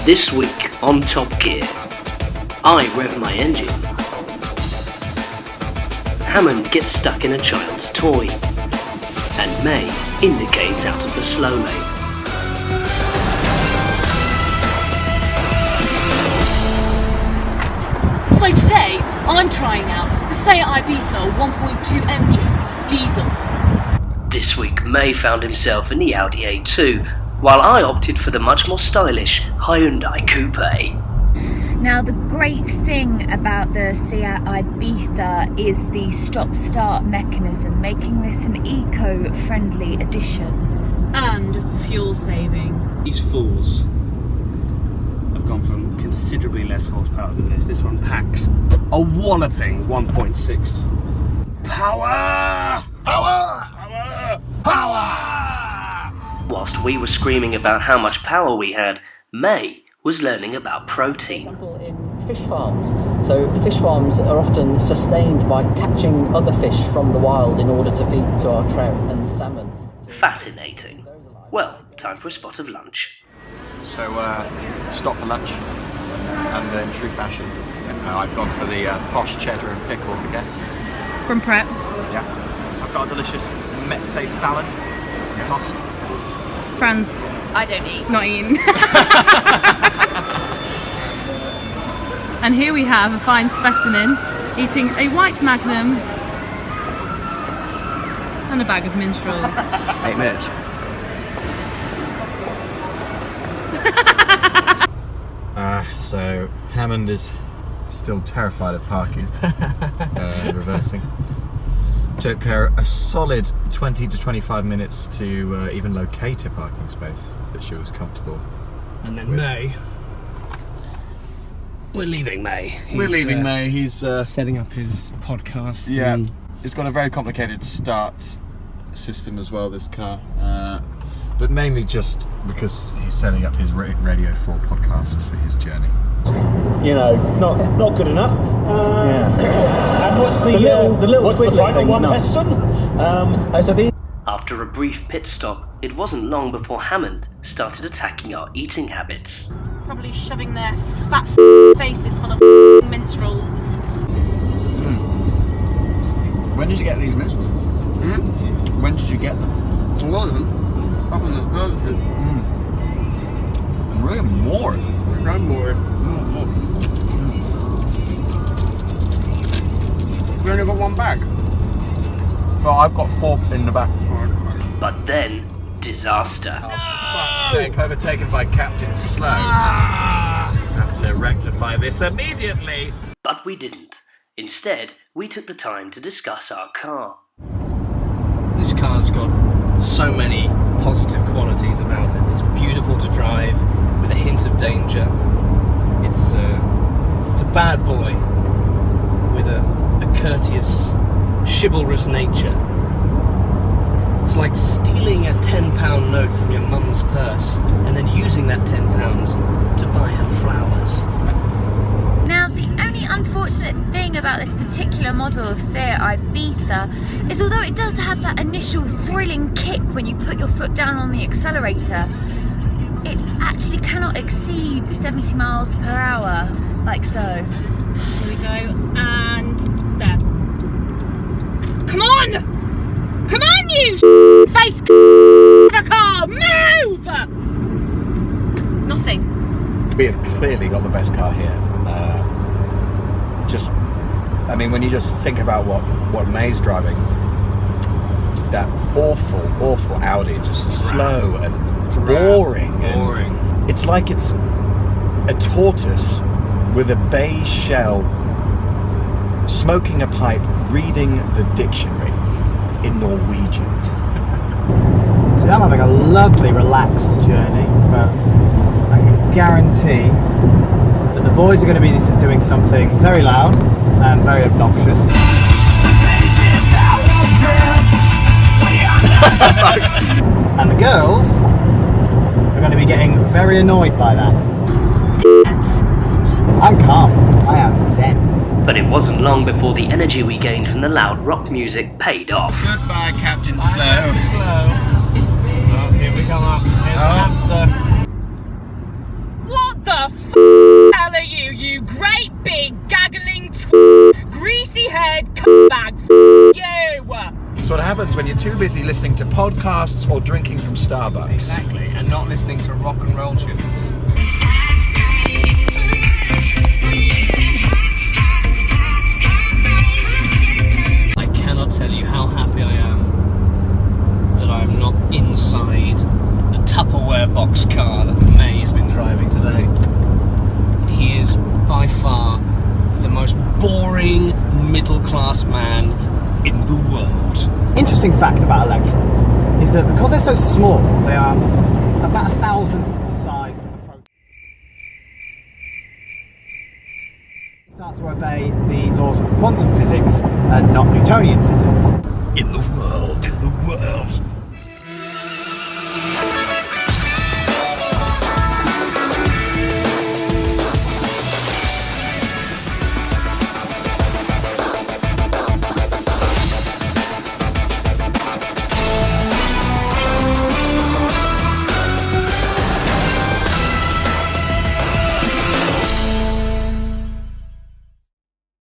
This week on Top Gear, I rev my engine. Hammond gets stuck in a child's toy, and May indicates out of the slow lane. So today, I'm trying out the Seat Ibiza 1.2 engine diesel. This week, May found himself in the Audi A2, while I opted for the much more stylish Hyundai Coupe. Now, the great thing about the Seat Ibiza is the stop-start mechanism, making this an eco-friendly addition. And fuel saving. These fools have gone from considerably less horsepower than this. This one packs a walloping 1.6. Power! Power! Power! Power! Whilst we were screaming about how much power we had, May was learning about For protein. example, in fish farms. So fish farms are often sustained by catching other fish from the wild in order to feed to our trout and salmon. Fascinating. Well, time for a spot of lunch. So, stop for lunch, and in true fashion, I've gone for the posh cheddar and pickle again. From Prep. Yeah. I've got a delicious meze salad, tossed. Franz, I don't eat. not eating. And here we have a fine specimen eating a white Magnum and a bag of minstrels. 8 minutes. So Hammond is still terrified of parking, reversing. Took her a solid 20 to 25 minutes to even locate a parking space that she was comfortable. And then May. We're leaving May. We're leaving May. He's setting up his podcast. yeah. and It's got a very complicated start system as well. This car, but mainly just because he's setting up his Radio 4 podcast for his journey. You know, not good enough. And what's the twiddly final things one, not? Heston? So these After a brief pit stop, it wasn't long before Hammond started attacking our eating habits. Probably shoving their fat faces full of minstrels. When did you get these minstrels? When did you get them? A lot of them. Up on the road. And really more. run more. We only got one bag. Well, I've got 4 in the back. But then, disaster. Oh, fuck's sake, overtaken by Captain Slow. Have to rectify this immediately. But we didn't. Instead, we took the time to discuss our car. This car's got so many positive qualities about it. It's beautiful to drive with a hint of danger. It's a bad boy with a courteous, chivalrous nature. It's like stealing a £10 note from your mum's purse and then using that £10 to buy her flowers. Now, the only unfortunate thing about this particular model of Seat Ibiza is although it does have that initial thrilling kick when you put your foot down on the accelerator, it actually cannot exceed 70 miles per hour, like so. Here we go, and there. Come on! Come on, you face of a car! Move! Nothing. We have clearly got the best car here. When you just think about what May's driving, that awful Audi, just slow and boring. And it's like it's a tortoise with a beige shell, smoking a pipe, reading the dictionary in Norwegian. So I'm having a lovely, relaxed journey, but I can guarantee that the boys are going to be doing something very loud and very obnoxious. And the girls are going to be getting very annoyed by that. I'm calm. I am zen. But it wasn't long before the energy we gained from the loud rock music paid off. Goodbye, Captain Slow. Slow. Oh, here we come up. Here's the hamster. What What the hell are you, you great big gaggling greasy head bag you? It's what happens when you're too busy listening to podcasts or drinking from Starbucks. Exactly, and not listening to rock and roll tunes. I cannot tell you how happy I am that I'm not inside the Tupperware box car that May has been driving today. He is by far the most boring middle-class man in the world. Interesting fact about electrons is that because they're so small, they are about 1,000th the size of the proton. Start to obey the laws of quantum physics and not Newtonian physics. In the